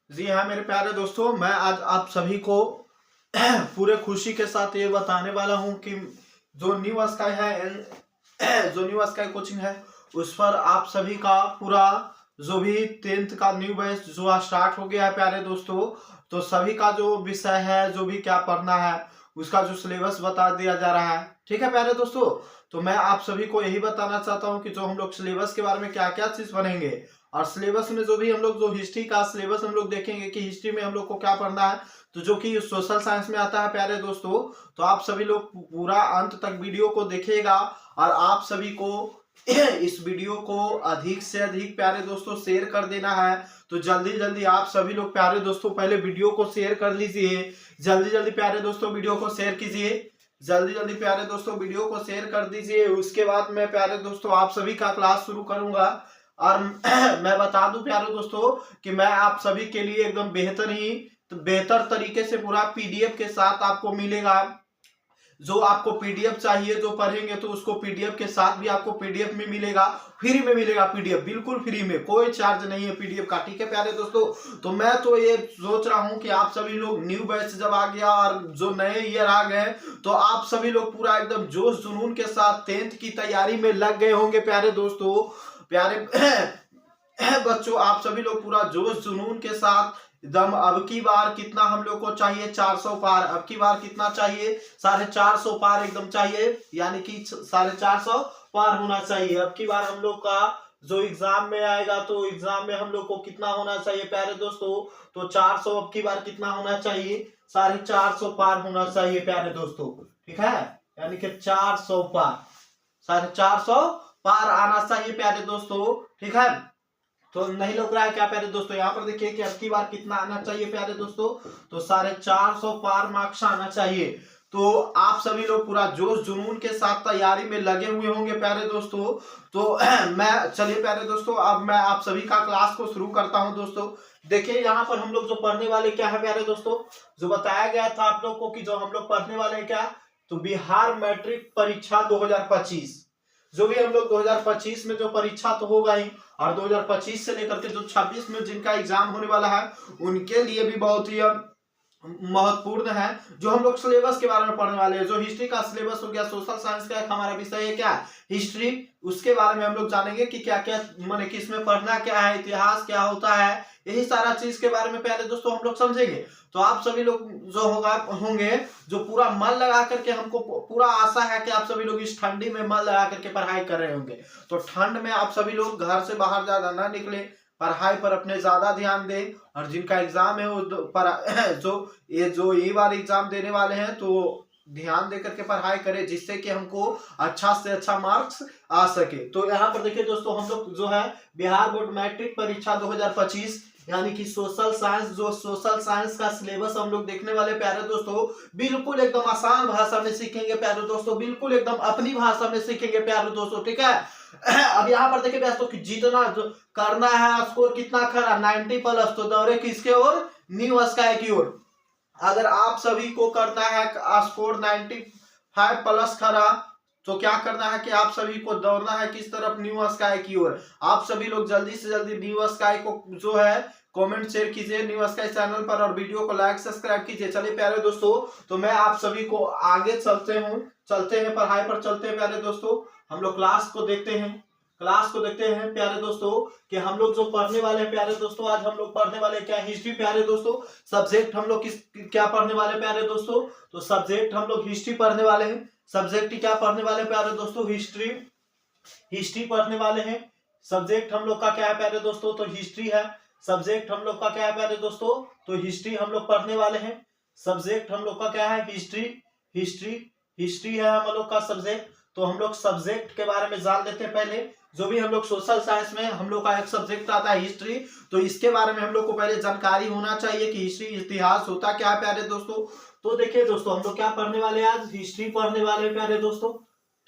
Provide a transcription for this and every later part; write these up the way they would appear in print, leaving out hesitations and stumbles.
जी हाँ मेरे प्यारे दोस्तों, मैं आज आप सभी को पूरे खुशी के साथ ये बताने वाला हूँ कि जो न्यू स्काई है जो न्यू स्काई कोचिंग है उस पर आप सभी का पूरा जो भी 10th का न्यू बैच जो स्टार्ट हो गया है प्यारे दोस्तों। तो सभी का जो विषय है, जो भी क्या पढ़ना है, उसका जो सिलेबस बता दिया जा रहा है। ठीक है प्यारे दोस्तों, तो मैं आप सभी को यही बताना चाहता हूँ कि जो हम लोग सिलेबस के बारे में क्या क्या चीज पढ़ेंगे, और सिलेबस में जो भी हम लोग जो हिस्ट्री का सिलेबस हम लोग देखेंगे कि हिस्ट्री में हम लोग को क्या पढ़ना है, तो जो कि सोशल साइंस में आता है प्यारे दोस्तों। तो आप सभी लोग पूरा अंत तक वीडियो को देखिएगा, और आप सभी को इस वीडियो को अधिक से अधिक प्यारे दोस्तों शेयर कर देना है। तो जल्दी जल्दी आप सभी लोग प्यारे दोस्तों पहले वीडियो को शेयर कर लीजिए। जल्दी जल्दी प्यारे दोस्तों वीडियो को शेयर कीजिए। जल्दी जल्दी प्यारे दोस्तों वीडियो को शेयर कर दीजिए। उसके बाद मैं प्यारे दोस्तों आप सभी का क्लास शुरू करूंगा। और मैं बता दूं प्यारे दोस्तों कि मैं आप सभी के लिए एकदम बेहतर तरीके से पूरा पीडीएफ के साथ आपको मिलेगा। जो आपको पीडीएफ चाहिए, जो पढ़ेंगे तो उसको पीडीएफ के साथ भी आपको पीडीएफ में मिलेगा, फ्री में मिलेगा पीडीएफ, बिल्कुल फ्री में, कोई चार्ज नहीं है पीडीएफ का। ठीक है प्यारे दोस्तों, तो मैं तो ये सोच रहा हूं कि आप सभी लोग न्यू बैच जब आ गया और जो नए ईयर आ गए, तो आप सभी लोग पूरा एकदम जोश जुनून के साथ 10th की तैयारी में लग गए होंगे प्यारे दोस्तों। प्यारे बच्चों, आप सभी लोग पूरा जोश जुनून के साथ एकदम, अब की बार कितना हम लोग को चाहिए 400 पार, अब की बार कितना चाहिए 450 पार एकदम चाहिए, यानी कि 450 पार होना चाहिए। अब की बार हम लोग का जो एग्जाम में आएगा, तो एग्जाम में हम लोग को कितना होना चाहिए प्यारे दोस्तों, तो 400 अब की बार कितना होना चाहिए, 450 पार होना चाहिए प्यारे दोस्तों। ठीक है, यानी कि 400 पार, 450 पार आना चाहिए प्यारे दोस्तों। ठीक है, तो नहीं लग रहा है क्या प्यारे दोस्तों? यहाँ पर देखिए कि अब की बार कितना आना चाहिए प्यारे दोस्तों, तो 450 पार मार्क्स आना चाहिए। तो आप सभी लोग पूरा जोश जुनून के साथ तैयारी में लगे हुए होंगे प्यारे दोस्तों। तो मैं चलिए प्यारे दोस्तों, अब मैं आप सभी का क्लास को शुरू करता हूं दोस्तों। देखिए यहाँ पर हम लोग जो पढ़ने वाले क्या है प्यारे दोस्तों, जो बताया गया था आप लोग को कि जो हम लोग पढ़ने वाले हैं क्या, तो बिहार मैट्रिक परीक्षा 2025। जो भी हम लोग 2025 में जो परीक्षा तो होगा ही, और 2025 से लेकर के जो 26 में जिनका एग्जाम होने वाला है, उनके लिए भी बहुत ही महत्वपूर्ण है। जो हम लोग सिलेबस के बारे में पढ़ने वाले हैं, जो हिस्ट्री का सिलेबस हो गया, सोशल साइंस का एक हमारा विषय है क्या, हिस्ट्री, उसके बारे में हम लोग जानेंगे कि क्या क्या माने कि इसमें पढ़ना क्या है, इतिहास क्या होता है, यही सारा चीज के बारे में प्यारे दोस्तों हम लोग समझेंगे। तो आप सभी लोग जो होंगे, जो पूरा मन लगा करके, हमको पूरा आशा है कि आप सभी लोग इस ठंडी में मन लगा करके पढ़ाई कर रहे होंगे। तो ठंड में आप सभी लोग घर से बाहर ज्यादा ना निकले, पढ़ाई पर अपने ज्यादा ध्यान दें। और जिनका एग्जाम है वो जो ये बार एग्जाम देने वाले हैं, तो ध्यान देकर के पढ़ाई करें, जिससे कि हमको अच्छा से अच्छा मार्क्स आ सके। तो यहाँ पर देखिए दोस्तों, हम लोग जो है बिहार बोर्ड मैट्रिक परीक्षा 2025 यानी कि सोशल साइंस, जो सोशल साइंस का सिलेबस हम लोग देखने वाले प्यारे दोस्तों, बिल्कुल एकदम आसान भाषा में सीखेंगे प्यारे दोस्तों, बिल्कुल एकदम अपनी भाषा में सीखेंगे प्यारे दोस्तों। ठीक है, अब यहाँ पर देखिए दोस्तों कि जितना जो करना है, स्कोर कितना खरा 90 प्लस, तो दौड़े किसके ओर, न्यू स्काई की ओर। अगर आप सभी को करना है स्कोर 95 प्लस खरा, तो क्या करना है कि आप सभी को दौड़ना है किस तरफ, न्यू स्काई की ओर। आप सभी लोग जल्दी से जल्दी न्यू स्काई को जो है कमेंट शेयर कीजिए न्यू स्काई चैनल पर, और वीडियो को लाइक सब्सक्राइब कीजिए। चलिए प्यारे दोस्तों, तो मैं आप सभी को आगे चलते हैं, पढ़ाई पर चलते हैं प्यारे दोस्तों। हम लोग क्लास को देखते हैं प्यारे दोस्तों, कि हम लोग जो पढ़ने वाले हैं प्यारे दोस्तों, आज हम लोग पढ़ने वाले क्या, हिस्ट्री प्यारे दोस्तों। सब्जेक्ट हम लोग क्या पढ़ने वाले प्यारे दोस्तों, तो सब्जेक्ट हम लोग हिस्ट्री पढ़ने वाले हैं। सब्जेक्ट क्या पढ़ने वाले प्यारे दोस्तों, हिस्ट्री पढ़ने वाले हैं। सब्जेक्ट हम लोग का क्या है प्यारे दोस्तों, तो हिस्ट्री है। सब्जेक्ट हम लोग का क्या है प्यारे दोस्तों, तो हिस्ट्री हम लोग पढ़ने वाले हैं। सब्जेक्ट हम लोग का क्या है, हिस्ट्री है हम लोग का सब्जेक्ट। तो हम लोग सब्जेक्ट के बारे में जान लेते हैं पहले। जो भी हम लोग सोशल साइंस में हम लोग का एक सब्जेक्ट आता है हिस्ट्री, तो इसके बारे में हम लोग को पहले जानकारी होना चाहिए कि हिस्ट्री, इतिहास होता क्या है प्यारे दोस्तों। तो देखिए दोस्तों, हम लोग क्या पढ़ने वाले हैं, आज हिस्ट्री पढ़ने वाले हैं प्यारे दोस्तों।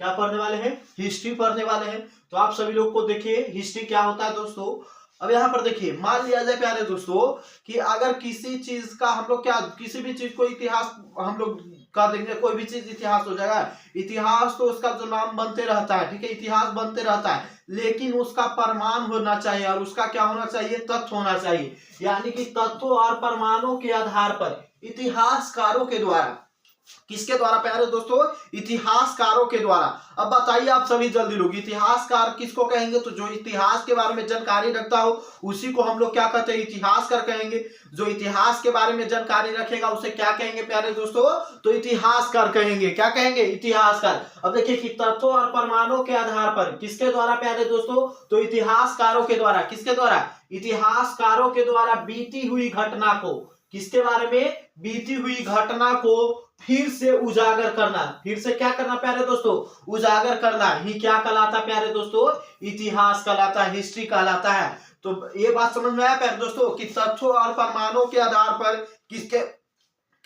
क्या पढ़ने वाले हैं, हिस्ट्री पढ़ने वाले हैं। तो आप सभी लोग को देखिए हिस्ट्री क्या होता है दोस्तों। अब यहाँ पर देखिए, मान लिया जाए प्यारे दोस्तों कि अगर किसी चीज का हम लोग क्या, किसी भी चीज को इतिहास हम लोग कह देंगे, कोई भी चीज इतिहास हो जाएगा। इतिहास तो उसका जो नाम बनते रहता है, ठीक है, इतिहास बनते रहता है, लेकिन उसका प्रमाण होना चाहिए और उसका क्या होना चाहिए, तथ्य होना चाहिए। यानी कि तथ्यों और प्रमाणों के आधार पर इतिहासकारों के द्वारा, किसके द्वारा प्यारे दोस्तों, इतिहासकारों के द्वारा। अब बताइए आप सभी जल्दी लोग, इतिहासकार किसको कहेंगे, तो जो इतिहास के बारे में जानकारी रखता हो उसी को हम लोग क्या कहते हैं, इतिहासकार कहेंगे। जो इतिहास के बारे में जानकारी रखेगा उसे क्या कहेंगे प्यारे दोस्तों, तो इतिहासकार कहेंगे। क्या कहेंगे, इतिहासकार। अब देखिए कि तथ्यों और प्रमाणों के आधार पर किसके द्वारा प्यारे दोस्तों, तो इतिहासकारों के द्वारा। किसके द्वारा, इतिहासकारों के द्वारा बीती हुई घटना को, किसके बारे में, बीती हुई घटना को फिर से उजागर करना। फिर से क्या करना प्यारे दोस्तों, उजागर करना ही क्या कहलाता है प्यारे दोस्तों, इतिहास कहलाता है, हिस्ट्री कहलाता है। तो ये बात समझ में आया प्यारे दोस्तों कि तथ्यों और प्रमाणों के आधार पर, किसके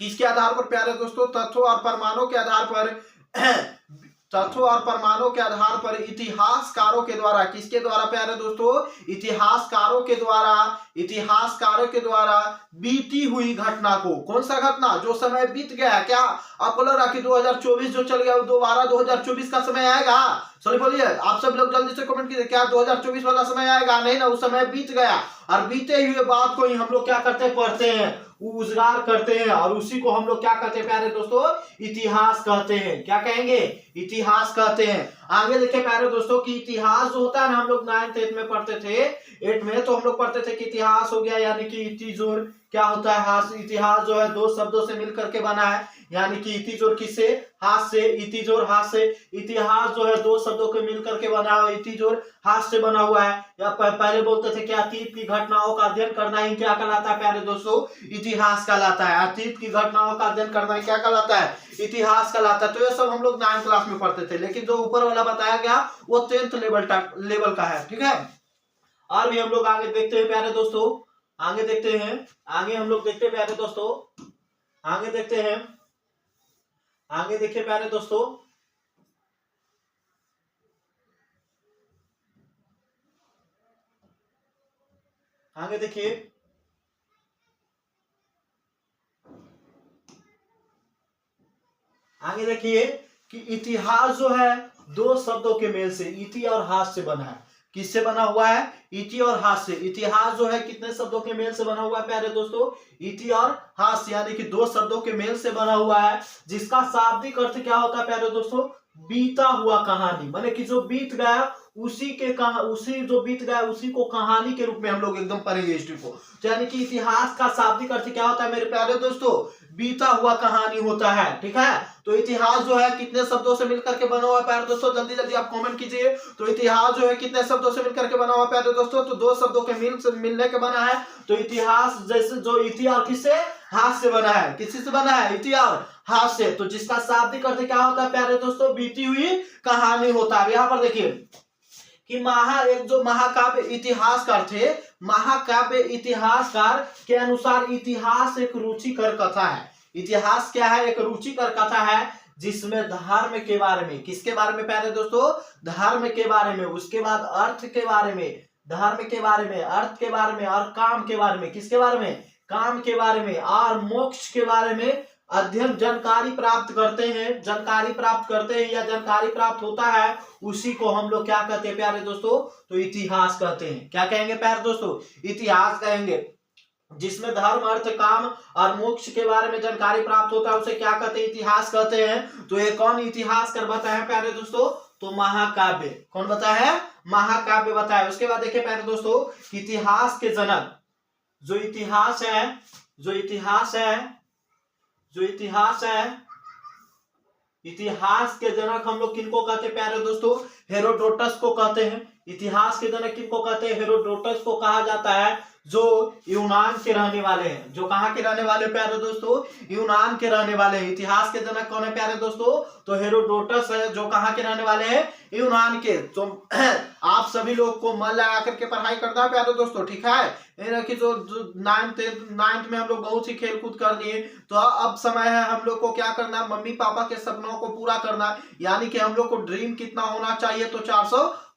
किसके आधार पर प्यारे दोस्तों, तथ्यों और प्रमाणों के आधार पर तथ्यों और प्रमाणों के आधार पर इतिहासकारों के द्वारा, किसके द्वारा प्यारे दोस्तों, इतिहासकारों के द्वारा, इतिहासकारों के द्वारा बीती हुई घटना को, कौन सा घटना, जो समय बीत गया। क्या आपको लग रहा कि 2024 जो चल गया वो दोबारा 2024 का समय आएगा, चलिए बोलिए आप सब लोग जल्दी से कमेंट कीजिए, क्या 2024 वाला समय आएगा, नहीं ना, उस समय बीत गया। और बीते हुए बात को ही हम लोग क्या करते हैं, पढ़ते हैं, उजागर करते हैं, और उसी को हम लोग क्या कहते हैं प्यारे दोस्तों, इतिहास कहते हैं। क्या कहेंगे, इतिहास कहते हैं। आगे देखिए प्यारे दोस्तों कि इतिहास जो होता है ना, हम लोग 9th 8th में पढ़ते थे, 8 में तो हम लोग पढ़ते थे कि इतिहास हो गया यानी कि इतिजोर क्या होता है, हाथ। इतिहास जो है दो शब्दों से मिलकर के बना है, यानी कि इतिजोर किससे, हाथ से, इतिजोर हाथ से। इतिहास जो है दो शब्दों के मिलकर के बना है, इतिजोर हाथ से बना हुआ है। या पहले बोलते थे कि अतीत की घटनाओं का अध्ययन करना ही क्या कहलाता है प्यारे दोस्तों, इतिहास कहलाता है। अतीत की घटनाओं का अध्ययन करना ही क्या कहलाता है, इतिहास कहलाता है। तो ये सब हम लोग 9th क्लास में पढ़ते थे, लेकिन जो ऊपर वाला बताया गया वो 10th लेवल का है, ठीक है। और भी हम लोग आगे देखते हैं प्यारे दोस्तों, आगे देखते हैं, आगे हम लोग देखते हैं प्यारे दोस्तों, आगे देखते हैं, आगे देखिए प्यारे दोस्तों, आगे देखिए, आगे देखिए कि इतिहास जो है दो शब्दों के मेल से, इति और हाथ से बना है। किससे बना हुआ है, इति और हाथ से। इतिहास जो है कितने शब्दों के मेल से बना हुआ है प्यारे दोस्तों, इति और हाथ से, यानी कि दो शब्दों के मेल से बना हुआ है, जिसका शाब्दिक अर्थ क्या होता है प्यारे दोस्तों, बीता हुआ कहानी। माने कि जो बीत गया उसी के उसी जो बीत गया उसी को कहानी के रूप में हम लोग एकदम पढ़ेंगे हिस्ट्री को। तो यानी कि इतिहास का शाब्दिक अर्थ क्या होता है मेरे प्यारे दोस्तों, बीता हुआ कहानी होता है, ठीक है। तो इतिहास जो है कितने शब्दों से मिलकर के बना हुआ है प्यारे दोस्तों, जल्दी जल्दी आप कमेंट कीजिए। तो इतिहास जो है कितने शब्दों से मिलकर के बना हुआ है प्यारे दोस्तों, तो दो शब्दों के मिलने के बना है। तो इतिहास जैसे जो इति और किससे, हाथ से बना है। किसी से बना है, इति और हाथ से। तो जिसका शाब्दिक अर्थ क्या होता है प्यारे दोस्तों, बीती हुई कहानी होता है। यहाँ पर देखिए कि एक जो महाकाव्य इतिहासकार थे, महाकाव्य इतिहासकार के अनुसार इतिहास एक रुचिकर कथा है। इतिहास क्या है, एक रुचिकर कथा है जिसमें धर्म के बारे में, किसके बारे में प्यारे दोस्तों, धर्म के बारे में, उसके बाद अर्थ के बारे में, धर्म के बारे में, अर्थ के बारे में, और काम के बारे में। किसके बारे में, काम के बारे में, और मोक्ष के बारे में अध्ययन जानकारी प्राप्त करते हैं, जानकारी प्राप्त करते हैं या जानकारी प्राप्त होता है, उसी को हम लोग क्या कहते हैं प्यारे दोस्तों, तो इतिहास कहते हैं। क्या कहेंगे प्यारे दोस्तों, इतिहास कहेंगे। जिसमें धर्म अर्थ काम और मोक्ष के बारे में जानकारी प्राप्त होता है उसे क्या कहते हैं, इतिहास कहते हैं। तो ये कौन इतिहास कर बताया प्यारे दोस्तों, तो महाकाव्य। कौन बताया, महाकाव्य बताया। उसके बाद देखिए प्यारे दोस्तों, इतिहास के जनक, जो इतिहास है, जो इतिहास है, जो इतिहास है, इतिहास के जनक हम लोग किनको कहते हैं प्यारे दोस्तों, हेरोडोटस को कहते हैं। इतिहास के जनक किनको कहते हैं, हेरोडोटस को कहा जाता है, जो यूनान के रहने वाले हैं। जो कहाँ के रहने वाले प्यारे दोस्तों, यूनान के रहने वाले हैं। इतिहास के जनक कौन है प्यारे दोस्तों, तो हेरोडोटस है, जो कहाँ के रहने वाले हैं, यूनान के। तो आप सभी लोग को मन लगा करके पढ़ाई करना है प्यारे दोस्तों, ठीक है। कि जो 9th में हम लोग बहुत ही खेल कूद कर लिए, तो अब समय है हम लोग को क्या करना है, मम्मी पापा के सपनों को पूरा करना। यानी कि हम लोग को ड्रीम कितना होना चाहिए, तो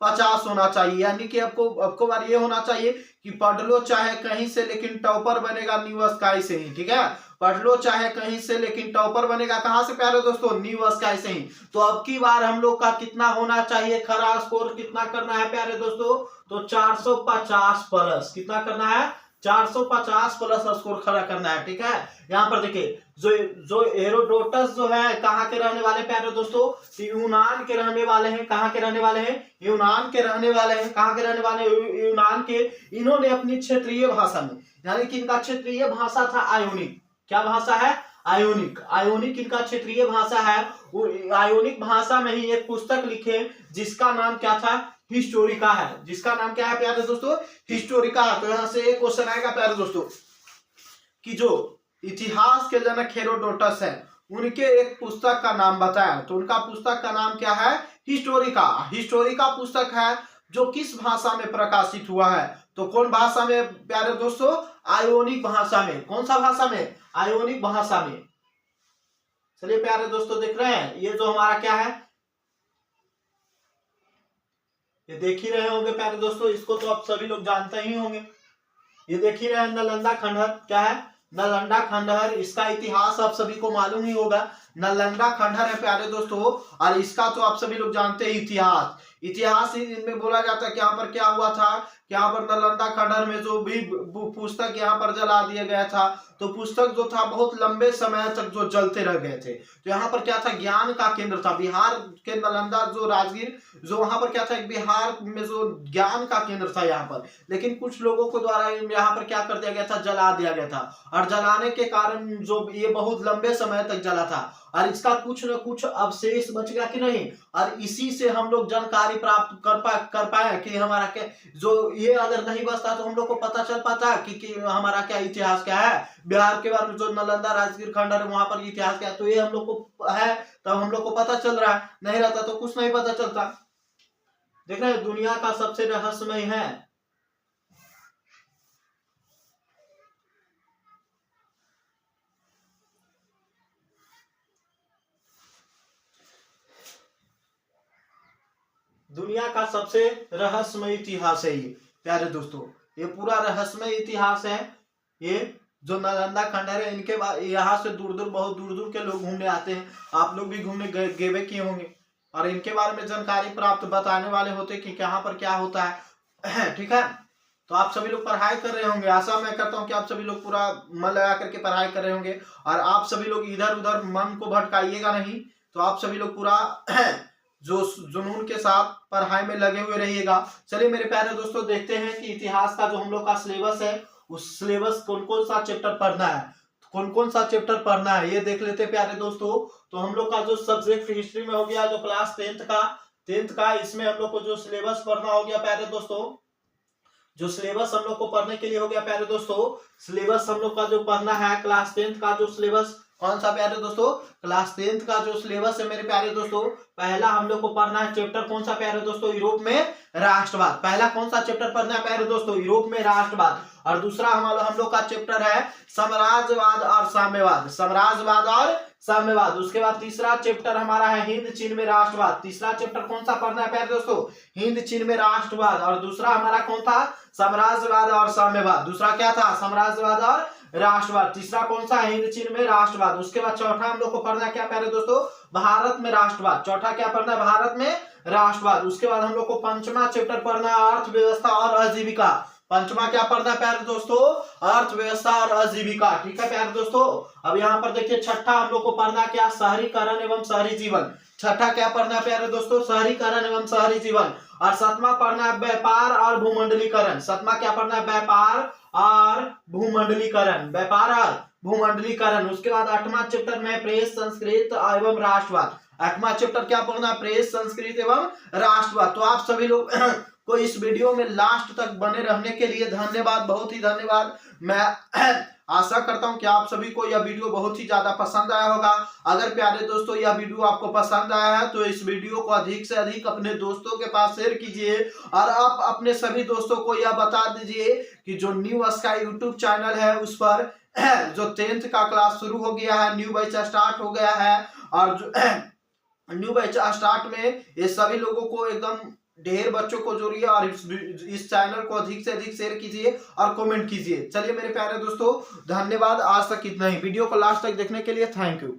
50 होना चाहिए। यानी कि आपको बार ये होना चाहिए कि पढ़ लो चाहे कहीं से, लेकिन टॉपर बनेगा न्यू स्काई से ही। ठीक है, पढ़ लो चाहे कहीं से, लेकिन टॉपर बनेगा कहां से प्यारे दोस्तों? न्यू स्काई से ही। तो अब की बार हम लोग का कितना होना चाहिए? खरा स्कोर कितना करना है प्यारे दोस्तों? तो 450 प्लस। कितना करना है? 450 प्लस स्कोर खड़ा करना है। ठीक है, यहाँ पर देखिए जो हेरोडोटस जो है कहाँ के रहने वाले प्यारे दोस्तों? यूनान के रहने वाले हैं। कहाँ के रहने वाले हैं? यूनान के रहने वाले हैं। कहाँ के रहने वाले हैं? यूनान के। इन्होंने अपनी क्षेत्रीय भाषा में, यानी कि इनका क्षेत्रीय भाषा था आयोनिक। क्या भाषा है? आयोनिक। आयोनिक इनका क्षेत्रीय भाषा है। वो आयोनिक भाषा में ही एक पुस्तक लिखे जिसका नाम क्या था? हिस्टोरिका है। जिसका नाम क्या है प्यारे दोस्तों? हिस्टोरिका। तो यहां से एक क्वेश्चन आएगा प्यारे दोस्तों कि जो इतिहास के जनक हेरोडोटस है उनके एक पुस्तक का नाम बताया। तो उनका पुस्तक का नाम क्या है? हिस्टोरिका। हिस्टोरिका पुस्तक है जो किस भाषा में प्रकाशित हुआ है? तो कौन भाषा में प्यारे दोस्तों? आयोनिक भाषा में। कौन सा भाषा में? आयोनिक भाषा में। चलिए प्यारे दोस्तों देख रहे हैं, ये जो हमारा क्या है, ये देख ही रहे होंगे प्यारे दोस्तों, इसको तो आप सभी लोग जानते ही होंगे। ये देख ही रहे हैं, नालंदा खंडहर। क्या है? नालंदा खंडहर। इसका इतिहास आप सभी को मालूम ही होगा। नालंदा खंडहर है प्यारे दोस्तों, और इसका तो आप सभी लोग जानते हैं इतिहास। इतिहास ही इनमें बोला जाता है कि यहाँ पर क्या हुआ था, कि यहाँ पर नालंदा खंडहर में जो भी पुस्तक यहाँ पर जला दिया गया था, तो पुस्तक जो था बहुत लंबे समय तक जो जलते रह गए थे। तो यहाँ पर क्या था? ज्ञान का केंद्र था। बिहार के नालंदा जो राजगीर, जो वहां पर क्या था? एक बिहार में जो ज्ञान का केंद्र था यहाँ पर, लेकिन कुछ लोगों को द्वारा यहाँ पर क्या कर दिया गया था? जला दिया गया था। और जलाने के कारण जो ये बहुत लंबे समय तक जला था, और इसका कुछ न कुछ अवशेष बच गया कि नहीं, और इसी से हम लोग जानकारी प्राप्त कर पाए कि हमारा क्या, जो ये अगर नहीं बचता तो हम लोग को पता चल पाता कि हमारा क्या इतिहास क्या है। बिहार के बारे में जो नालंदा राजगीर खंडहर है वहां पर इतिहास क्या है, तो ये हम लोग को है, तब हम लोग को पता चल रहा है। नहीं रहता तो कुछ नहीं पता चलता। देख रहे हैं, दुनिया का सबसे रहस्यमय है। दुनिया का सबसे रहस्यमय इतिहास है ये प्यारे दोस्तों। ये पूरा रहस्यमय इतिहास है। ये जो नालंदा खंडहर है, इनके बाद यहाँ से दूर दूर, बहुत दूर दूर के लोग घूमने आते हैं। आप लोग भी घूमने गए किए होंगे, और इनके बारे में जानकारी प्राप्त बताने वाले होते कि यहाँ पर क्या होता है। ठीक है, तो आप सभी लोग पढ़ाई कर रहे होंगे। आशा मैं करता हूँ कि आप सभी लोग पूरा मन लगा करके पढ़ाई कर रहे होंगे, और आप सभी लोग इधर उधर मन को भटकाइएगा नहीं। तो आप सभी लोग पूरा जो जुनून के साथ पढ़ाई में लगे हुए रहिएगा। चलिए मेरे प्यारे दोस्तों, देखते हैं कि इतिहास का जो हम लोग का सिलेबस है, उस सिलेबस कौन कौन सा चैप्टर पढ़ना है, कौन कौन सा चैप्टर पढ़ना है, ये देख लेते हैं प्यारे दोस्तों। तो हम लोग का जो सब्जेक्ट हिस्ट्री में हो गया, जो क्लास 10th का इसमें हम लोग को जो सिलेबस पढ़ना हो गया प्यारे दोस्तों, जो सिलेबस हम लोग को पढ़ने के लिए हो गया प्यारे दोस्तों, सिलेबस हम लोग का जो पढ़ना है क्लास 10th का जो सिलेबस, कौन सा प्यारे दोस्तों? क्लास 10th का जो सिलेबस है मेरे प्यारे दोस्तों, पहला हम लोग को पढ़ना है चैप्टर कौन सा प्यारे दोस्तों? यूरोप में राष्ट्रवाद। पहला कौन सा चैप्टर पढ़ना है प्यारे दोस्तों? यूरोप में राष्ट्रवाद। और दूसरा हम लोग का चैप्टर है साम्राज्यवाद और साम्यवाद। साम्राज्यवाद और साम्यवाद। उसके बाद तीसरा चैप्टर हमारा है हिंद चीन में राष्ट्रवाद। तीसरा चैप्टर कौन सा पढ़ना है प्यारे दोस्तों? हिंद चीन में राष्ट्रवाद। और दूसरा हमारा कौन था? साम्राज्यवाद और साम्यवाद। दूसरा क्या था? साम्राज्यवाद और राष्ट्रवाद। तीसरा कौन सा? हिंद चीन में राष्ट्रवाद। उसके बाद चौथा हम लोग को पढ़ना क्या प्यारे दोस्तों? भारत में राष्ट्रवाद। चौथा क्या पढ़ना है? भारत में राष्ट्रवाद। उसके बाद हम लोग को पंचमा चैप्टर पढ़ना है अर्थव्यवस्था और आजीविका। पंचमा क्या पढ़ना है प्यारे दोस्तों? अर्थव्यवस्था और आजीविका। ठीक है प्यारे दोस्तों, अब यहाँ पर देखिए छठा हम लोग को पढ़ना क्या? शहरीकरण एवं शहरी जीवन। छठा क्या पढ़ना है प्यारे दोस्तों? शहरीकरण एवं शहरी जीवन। और सातवां पढ़ना है व्यापार और भूमंडलीकरण। सातवां क्या पढ़ना है? व्यापार और भूमंडलीकरण। व्यापार और भूमंडलीकरण। उसके बाद आठवां चैप्टर में प्रेस, संस्कृत एवं राष्ट्रवाद। आठवां चैप्टर क्या पढ़ना? प्रेस, संस्कृत एवं राष्ट्रवाद। तो आप सभी लोग को इस वीडियो में लास्ट तक बने रहने के लिए धन्यवाद, बहुत ही धन्यवाद। मैं आशा करता हूं कि आप सभी को यह वीडियो बहुत ही ज्यादा पसंद आया होगा। अगर प्यारे दोस्तों यह वीडियो आपको पसंद आया है तो इस वीडियो को अधिक से अधिक अपने दोस्तों के पास शेयर कीजिए, और आप अपने सभी दोस्तों को यह बता दीजिए कि जो न्यू स्काई यूट्यूब चैनल है उस पर जो 10th का क्लास शुरू हो गया है, न्यू बैच स्टार्ट हो गया है। और जो न्यू बैच स्टार्ट में ये सभी लोगों को एकदम ढेर बच्चों को जोड़िए और इस चैनल को अधिक से अधिक शेयर कीजिए और कमेंट कीजिए। चलिए मेरे प्यारे दोस्तों, धन्यवाद। आज तक इतना ही। वीडियो को लास्ट तक देखने के लिए थैंक यू।